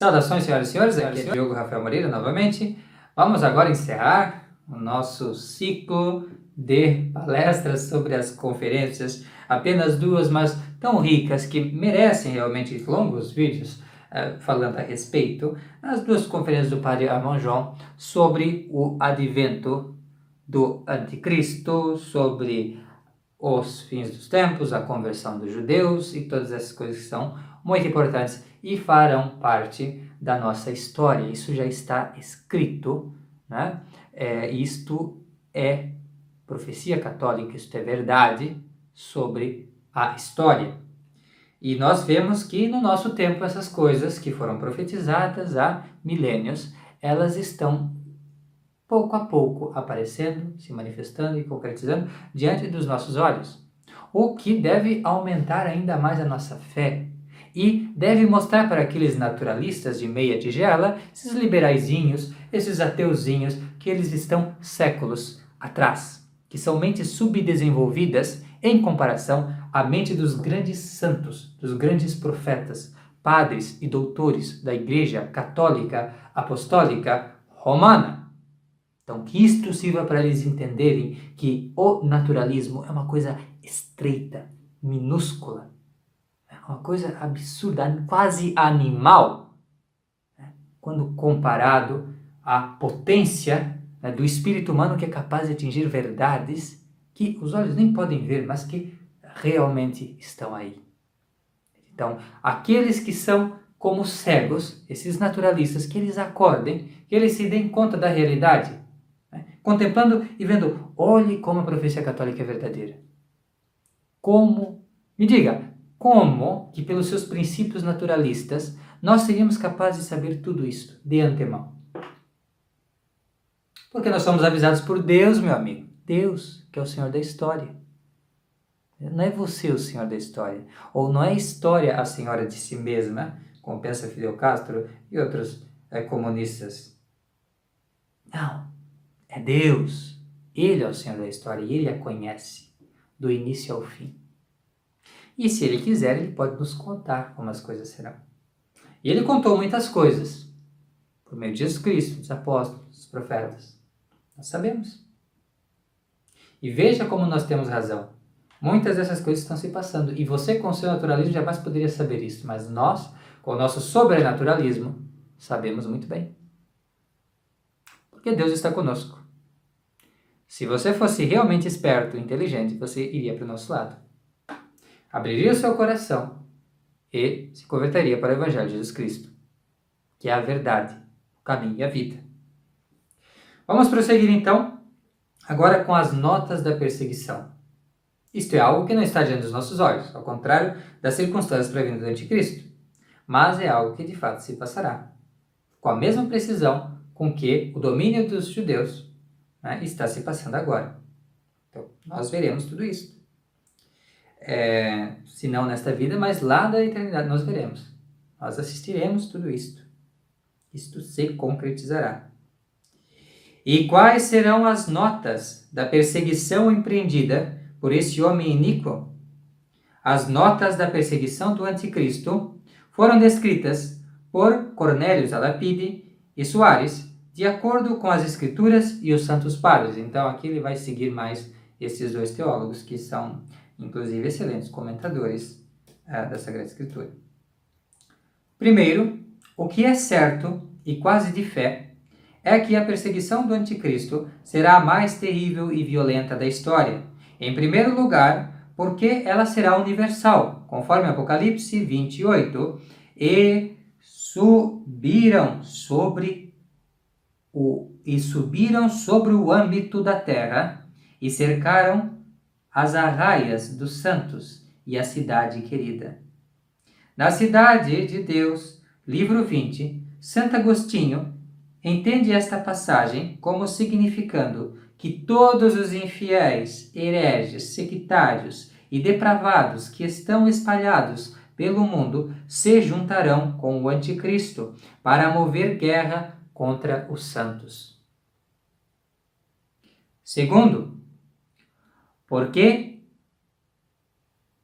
Saudações, senhoras e senhores, aqui é Diogo Rafael Moreira novamente. Vamos agora encerrar o nosso ciclo de palestras sobre as conferências, apenas duas, mas tão ricas que merecem realmente longos vídeos falando a respeito. As duas conferências do padre Armand João sobre o advento do anticristo, sobre os fins dos tempos, a conversão dos judeus e todas essas coisas que são muito importantes e farão parte da nossa história. Isso já está escrito, né? Isto é profecia católica, isto é verdade sobre a história. E nós vemos que no nosso tempo essas coisas que foram profetizadas há milênios, elas estão pouco a pouco aparecendo, se manifestando e concretizando diante dos nossos olhos. O que deve aumentar ainda mais a nossa fé e deve mostrar para aqueles naturalistas de meia tigela, esses liberaizinhos, esses ateuzinhos, que eles estão séculos atrás, que são mentes subdesenvolvidas em comparação à mente dos grandes santos, dos grandes profetas, padres e doutores da Igreja Católica Apostólica Romana. Então, que isto sirva para eles entenderem que o naturalismo é uma coisa estreita, minúscula, é uma coisa absurda, quase animal, né? Quando comparado à potência, né, do espírito humano que é capaz de atingir verdades que os olhos nem podem ver, mas que realmente estão aí. Então, aqueles que são como cegos, esses naturalistas, que eles acordem, que eles se deem conta da realidade, contemplando e vendo, olhe como a profecia católica é verdadeira. Como, me diga, como que pelos seus princípios naturalistas nós seríamos capazes de saber tudo isso de antemão? Porque nós somos avisados por Deus, meu amigo. Deus, que é o Senhor da história. Não é você o Senhor da história. Ou não é a história a senhora de si mesma, como pensa Fidel Castro e outros comunistas. Não. É Deus. Ele é o Senhor da história e Ele a conhece do início ao fim. E se Ele quiser, Ele pode nos contar como as coisas serão. E Ele contou muitas coisas por meio de Jesus Cristo, dos apóstolos, dos profetas. Nós sabemos. E veja como nós temos razão. Muitas dessas coisas estão se passando. E você, com o seu naturalismo, jamais poderia saber isso. Mas nós, com o nosso sobrenaturalismo, sabemos muito bem. Porque Deus está conosco. Se você fosse realmente esperto e inteligente, você iria para o nosso lado. Abriria o seu coração e se converteria para o Evangelho de Jesus Cristo, que é a verdade, o caminho e a vida. Vamos prosseguir então, agora com as notas da perseguição. Isto é algo que não está diante dos nossos olhos, ao contrário das circunstâncias previndo do anticristo, mas é algo que de fato se passará, com a mesma precisão com que o domínio dos judeus, né, está se passando agora. Então, nós veremos tudo isso. Se não nesta vida, mas lá da eternidade nós veremos. Nós assistiremos tudo isto. Isto se concretizará. E quais serão as notas da perseguição empreendida por esse homem iníquo? As notas da perseguição do anticristo foram descritas por Cornélios a Lapide e Soares, de acordo com as Escrituras e os Santos Padres. Então aqui ele vai seguir mais esses dois teólogos, que são inclusive excelentes comentadores da Sagrada Escritura. Primeiro, o que é certo e quase de fé é que a perseguição do anticristo será a mais terrível e violenta da história. Em primeiro lugar, porque ela será universal, conforme Apocalipse 28, e subiram sobre o âmbito da terra e cercaram as arraias dos santos e a cidade querida. Na Cidade de Deus, livro 20, Santo Agostinho entende esta passagem como significando que todos os infiéis, hereges, sectários e depravados que estão espalhados pelo mundo se juntarão com o anticristo para mover guerra contra os santos. Segundo, porque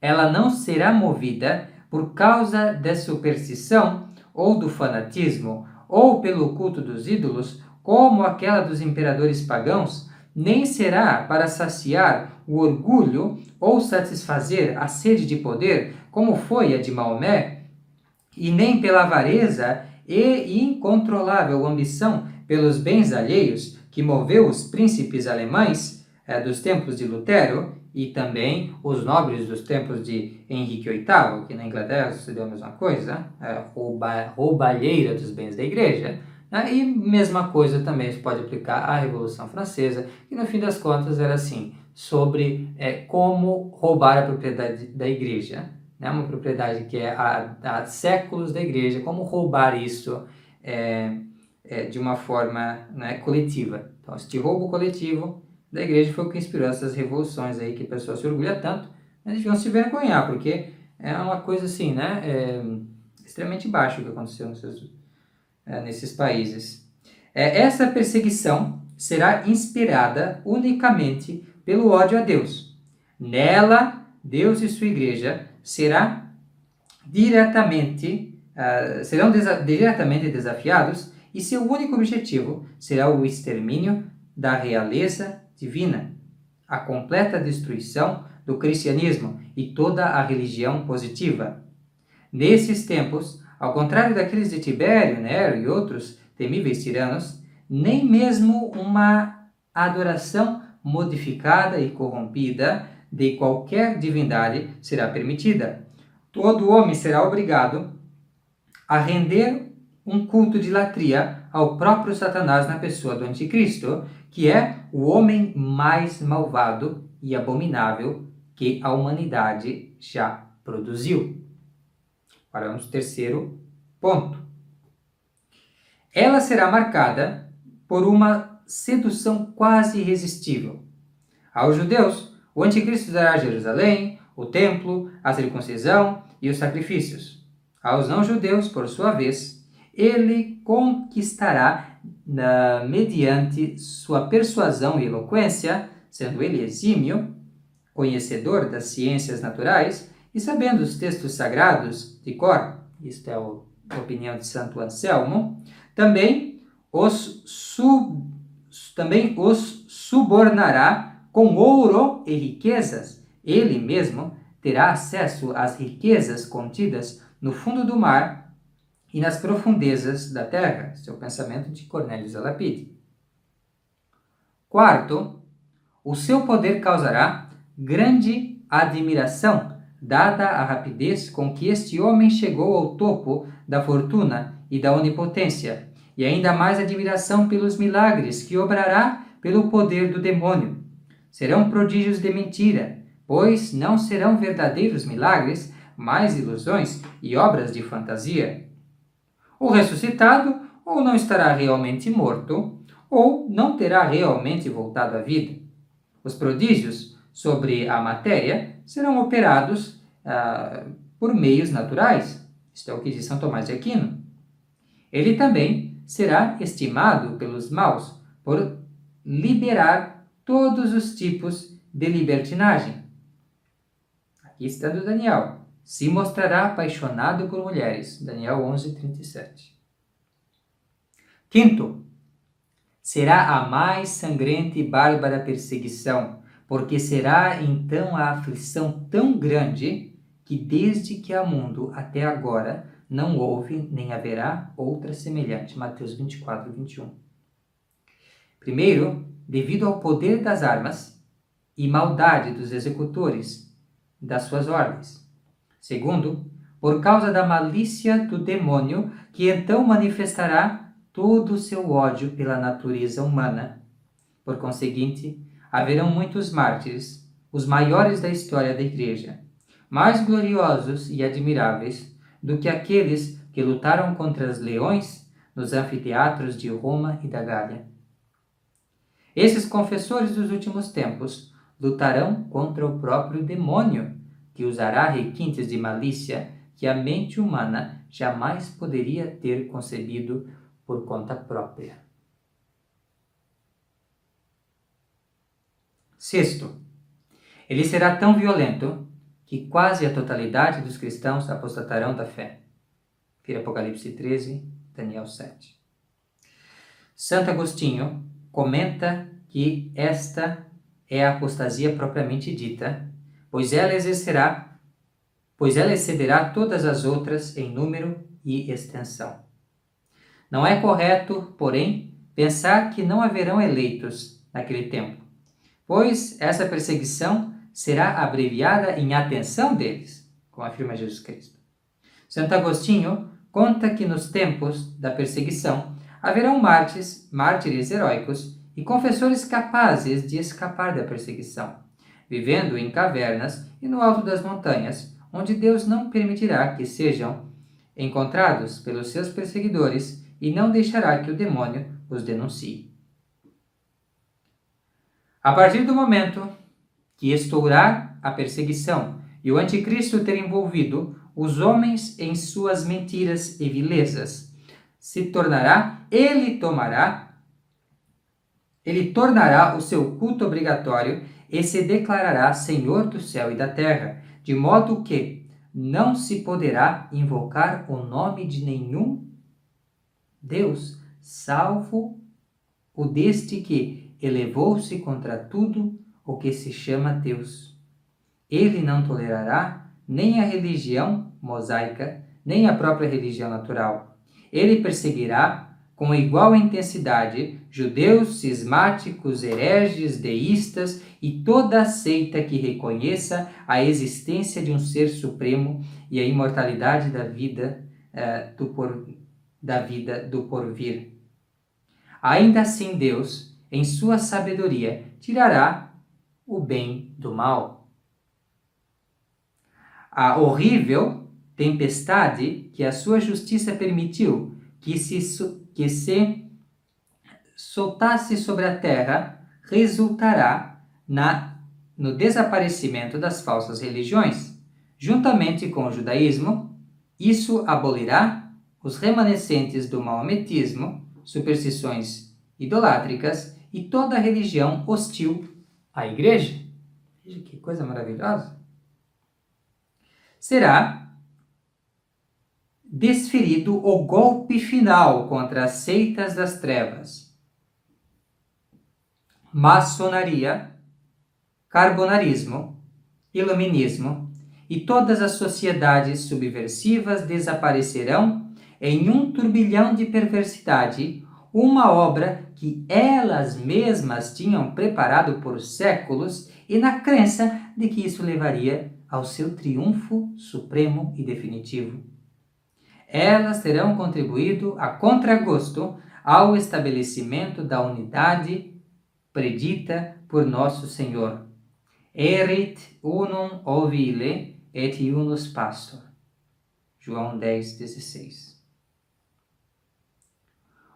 ela não será movida por causa da superstição ou do fanatismo, ou pelo culto dos ídolos, como aquela dos imperadores pagãos, nem será para saciar o orgulho ou satisfazer a sede de poder, como foi a de Maomé, e nem pela avareza e incontrolável ambição pelos bens alheios que moveu os príncipes alemães dos tempos de Lutero e também os nobres dos tempos de Henrique VIII, que na Inglaterra sucedeu a mesma coisa, roubalheira dos bens da igreja. Né? E mesma coisa também se pode aplicar à Revolução Francesa, que no fim das contas era assim, sobre como roubar a propriedade da igreja. Né? Uma propriedade que é há séculos da igreja, como roubar isso de uma forma, né, coletiva. Então, este roubo coletivo da igreja foi o que inspirou essas revoluções aí que a pessoa se orgulha tanto, mas deviam se vergonhar, porque é uma coisa assim, né, extremamente baixa o que aconteceu nesses países. Essa perseguição será inspirada unicamente pelo ódio a Deus. Nela, Deus e sua igreja serão diretamente desafiados e seu único objetivo será o extermínio da realeza divina, a completa destruição do cristianismo e toda a religião positiva. Nesses tempos, ao contrário daqueles de Tibério, Nero e outros temíveis tiranos, nem mesmo uma adoração modificada e corrompida de qualquer divindade será permitida. Todo homem será obrigado a render um culto de latria ao próprio Satanás na pessoa do Anticristo, que é o homem mais malvado e abominável que a humanidade já produziu. Agora vamos ao terceiro ponto. Ela será marcada por uma sedução quase irresistível. Aos judeus, o Anticristo dará Jerusalém, o templo, a circuncisão e os sacrifícios. Aos não-judeus, por sua vez, ele conquistará, mediante sua persuasão e eloquência, sendo ele exímio, conhecedor das ciências naturais e sabendo os textos sagrados de cor, isto é a opinião de Santo Anselmo, também os subornará com ouro e riquezas. Ele mesmo terá acesso às riquezas contidas no fundo do mar e nas profundezas da terra. Esse é o pensamento de Cornelius a Lapide. Quarto, o seu poder causará grande admiração, dada a rapidez com que este homem chegou ao topo da fortuna e da onipotência, e ainda mais admiração pelos milagres que obrará pelo poder do demônio. Serão prodígios de mentira, pois não serão verdadeiros milagres, mas ilusões e obras de fantasia. O ressuscitado ou não estará realmente morto, ou não terá realmente voltado à vida. Os prodígios sobre a matéria serão operados por meios naturais. Isto é o que diz São Tomás de Aquino. Ele também será estimado pelos maus por liberar todos os tipos de libertinagem. Aqui está do Daniel. Se mostrará apaixonado por mulheres. Daniel 11:37. Quinto, será a mais sangrenta e bárbara perseguição, porque será então a aflição tão grande que desde que há mundo até agora não houve nem haverá outra semelhante. Mateus 24:21. Primeiro, devido ao poder das armas e maldade dos executores das suas ordens. Segundo, por causa da malícia do demônio, que então manifestará todo o seu ódio pela natureza humana. Por conseguinte, haverão muitos mártires, os maiores da história da Igreja, mais gloriosos e admiráveis do que aqueles que lutaram contra os leões nos anfiteatros de Roma e da Gália. Esses confessores dos últimos tempos lutarão contra o próprio demônio, que usará requintes de malícia que a mente humana jamais poderia ter concebido por conta própria. Sexto, ele será tão violento que quase a totalidade dos cristãos apostatarão da fé. Vira Apocalipse 13, Daniel 7. Santo Agostinho comenta que esta é a apostasia propriamente dita, pois ela excederá todas as outras em número e extensão. Não é correto, porém, pensar que não haverão eleitos naquele tempo, pois essa perseguição será abreviada em atenção deles, como afirma Jesus Cristo. Santo Agostinho conta que nos tempos da perseguição haverão mártires heróicos e confessores capazes de escapar da perseguição, vivendo em cavernas e no alto das montanhas, onde Deus não permitirá que sejam encontrados pelos seus perseguidores e não deixará que o demônio os denuncie. A partir do momento que estourar a perseguição e o anticristo ter envolvido os homens em suas mentiras e vilezas, ele tornará o seu culto obrigatório e se declarará Senhor do céu e da terra, de modo que não se poderá invocar o nome de nenhum Deus, salvo o deste que elevou-se contra tudo o que se chama Deus. Ele não tolerará nem a religião mosaica, nem a própria religião natural. Ele perseguirá com igual intensidade judeus, cismáticos, hereges, deístas e toda seita que reconheça a existência de um ser supremo e a imortalidade da vida do porvir. Ainda assim, Deus, em sua sabedoria, tirará o bem do mal. A horrível tempestade que a sua justiça permitiu que se soltasse sobre a terra resultará no desaparecimento das falsas religiões. Juntamente com o judaísmo, isso abolirá os remanescentes do maometismo, superstições idolátricas e toda religião hostil à igreja. Veja que coisa maravilhosa! Será desferido o golpe final contra as seitas das trevas, maçonaria, carbonarismo, iluminismo e todas as sociedades subversivas desaparecerão em um turbilhão de perversidade, uma obra que elas mesmas tinham preparado por séculos e na crença de que isso levaria ao seu triunfo supremo e definitivo. Elas terão contribuído a contragosto ao estabelecimento da unidade predita por nosso Senhor. Erit unum ovile et unus pastor. João 10:16.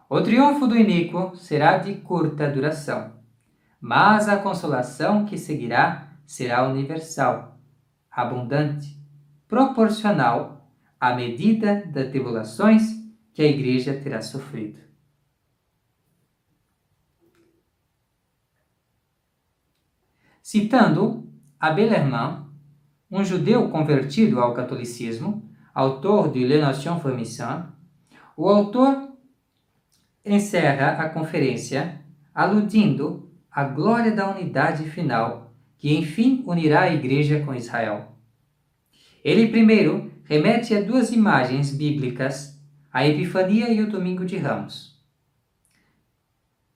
O triunfo do iníquo será de curta duração, mas a consolação que seguirá será universal, abundante, proporcional à medida das tribulações que a Igreja terá sofrido. Citando Abel-Herman, um judeu convertido ao catolicismo, autor de Le Nation Formation, o autor encerra a conferência aludindo à glória da unidade final que enfim unirá a Igreja com Israel. Ele primeiro remete a duas imagens bíblicas, a Epifania e o Domingo de Ramos.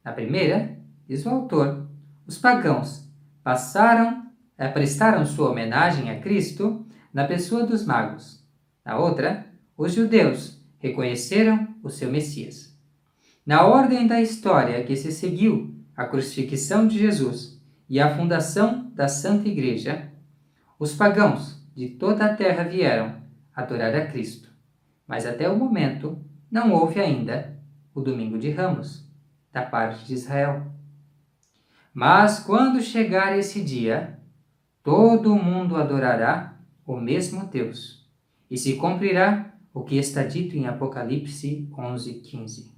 Na primeira, diz o autor, os pagãos prestaram sua homenagem a Cristo na pessoa dos magos. Na outra, os judeus reconheceram o seu Messias. Na ordem da história que se seguiu a crucifixão de Jesus e a fundação da Santa Igreja, os pagãos de toda a terra vieram adorar a Cristo. Mas até o momento não houve ainda o Domingo de Ramos, da parte de Israel. Mas quando chegar esse dia, todo mundo adorará o mesmo Deus, e se cumprirá o que está dito em Apocalipse 11:15.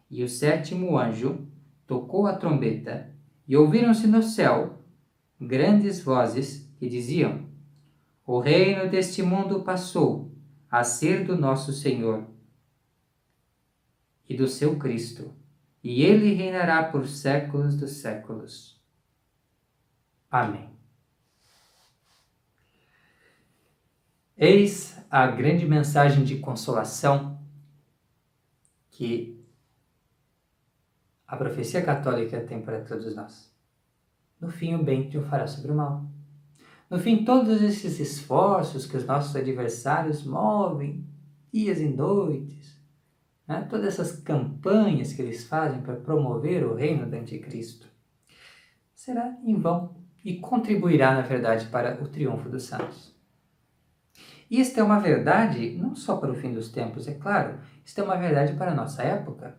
E o sétimo anjo tocou a trombeta, e ouviram-se no céu grandes vozes que diziam: o reino deste mundo passou, a ser do nosso Senhor e do seu Cristo, e ele reinará por séculos dos séculos. Amém. Eis a grande mensagem de consolação que a profecia católica tem para todos nós. No fim, o bem triunfará sobre o mal. No fim, todos esses esforços que os nossos adversários movem, dias e noites, né? Todas essas campanhas que eles fazem para promover o reino do anticristo, será em vão e contribuirá, na verdade, para o triunfo dos santos. E isto é uma verdade não só para o fim dos tempos, é claro, isto é uma verdade para a nossa época,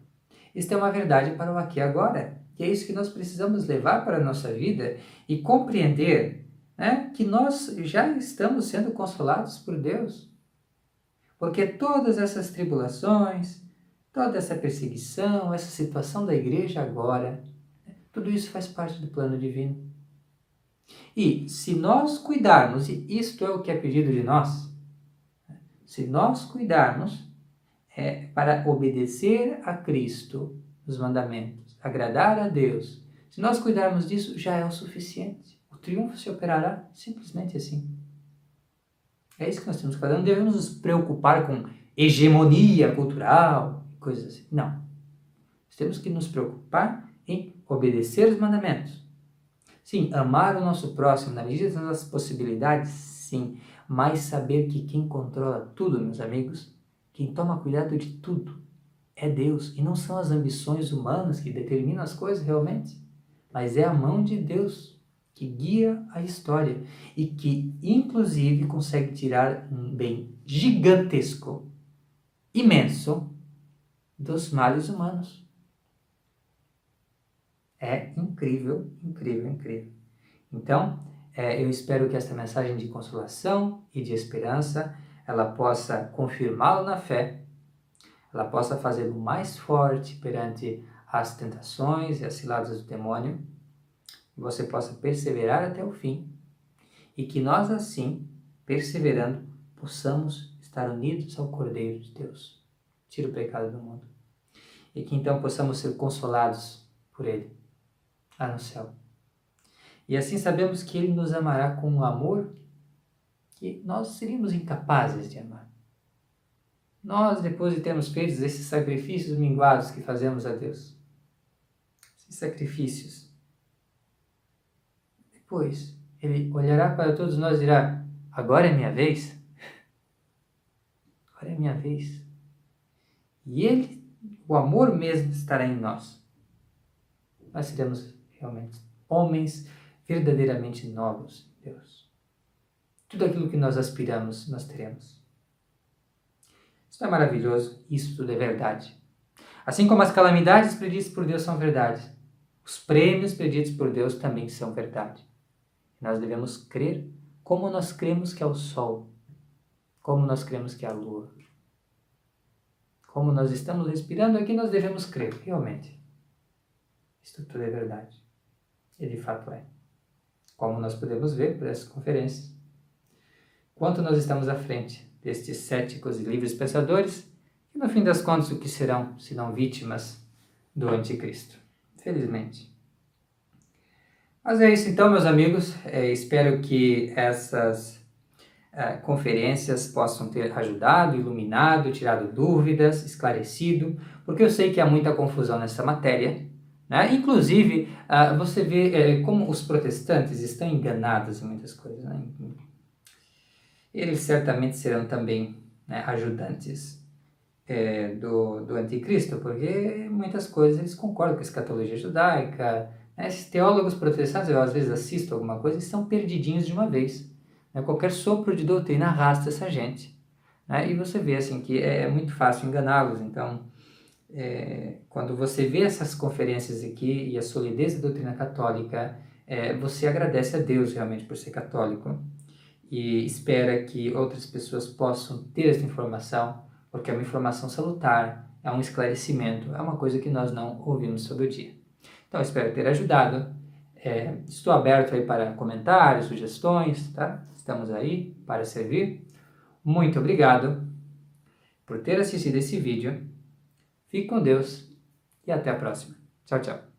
isto é uma verdade para o aqui e agora, e é isso que nós precisamos levar para a nossa vida e compreender, né, que nós já estamos sendo consolados por Deus. Porque todas essas tribulações, toda essa perseguição, essa situação da igreja agora, tudo isso faz parte do plano divino. E se nós cuidarmos, e isto é o que é pedido de nós, se nós cuidarmos para obedecer a Cristo, os mandamentos, agradar a Deus, se nós cuidarmos disso, já é o suficiente. O triunfo se operará simplesmente assim. É isso que nós temos que fazer. Não devemos nos preocupar com hegemonia cultural, coisas assim. Não. Nós temos que nos preocupar em obedecer os mandamentos. Sim, amar o nosso próximo na medida das nossas possibilidades, sim. Mas saber que quem controla tudo, meus amigos, quem toma cuidado de tudo, é Deus. E não são as ambições humanas que determinam as coisas realmente, mas é a mão de Deus que guia a história e que, inclusive, consegue tirar um bem gigantesco, imenso, dos males humanos. É incrível, incrível, incrível. Então, eu espero que esta mensagem de consolação e de esperança, ela possa confirmá-lo na fé, ela possa fazê-lo mais forte perante as tentações e as ciladas do demônio, que você possa perseverar até o fim e que nós assim, perseverando, possamos estar unidos ao Cordeiro de Deus, tira o pecado do mundo, e que então possamos ser consolados por Ele lá no céu. E assim sabemos que Ele nos amará com um amor que nós seríamos incapazes de amar. Nós, depois de termos feito esses sacrifícios minguados que fazemos a Deus, esses sacrifícios, depois Ele olhará para todos nós e dirá: agora é minha vez? Agora é minha vez. E Ele, o amor mesmo, estará em nós. Nós seremos realmente homens verdadeiramente novos em Deus. Tudo aquilo que nós aspiramos, nós teremos. Isso é maravilhoso, isso tudo é verdade. Assim como as calamidades preditas por Deus são verdade, os prêmios preditos por Deus também são verdade. Nós devemos crer como nós cremos que é o sol, como nós cremos que é a lua. Como nós estamos respirando aqui, nós devemos crer, realmente. Isto tudo é verdade. E de fato é. Como nós podemos ver por essas conferências. Quanto nós estamos à frente destes céticos e livres pensadores, e no fim das contas o que serão, se não vítimas do anticristo. Felizmente. Mas é isso então, meus amigos. Espero que essas conferências possam ter ajudado, iluminado, tirado dúvidas, esclarecido, porque eu sei que há muita confusão nessa matéria, né? Inclusive, você vê como os protestantes estão enganados em muitas coisas, né? Eles certamente serão também, né, ajudantes do anticristo, porque muitas coisas eles concordam com a escatologia judaica, né? Esses teólogos protestantes, eu às vezes assisto alguma coisa, estão perdidinhos de uma vez, né? Qualquer sopro de doutrina arrasta essa gente, né? E você vê assim, que é muito fácil enganá-los. Então, quando você vê essas conferências aqui e a solidez da doutrina católica, você agradece a Deus realmente por ser católico e espera que outras pessoas possam ter essa informação, porque é uma informação salutar, é um esclarecimento, é uma coisa que nós não ouvimos todo dia. Então, espero ter ajudado. Estou aberto aí para comentários, sugestões, tá? Estamos aí para servir. Muito obrigado por ter assistido esse vídeo. Fique com Deus e até a próxima. Tchau, tchau.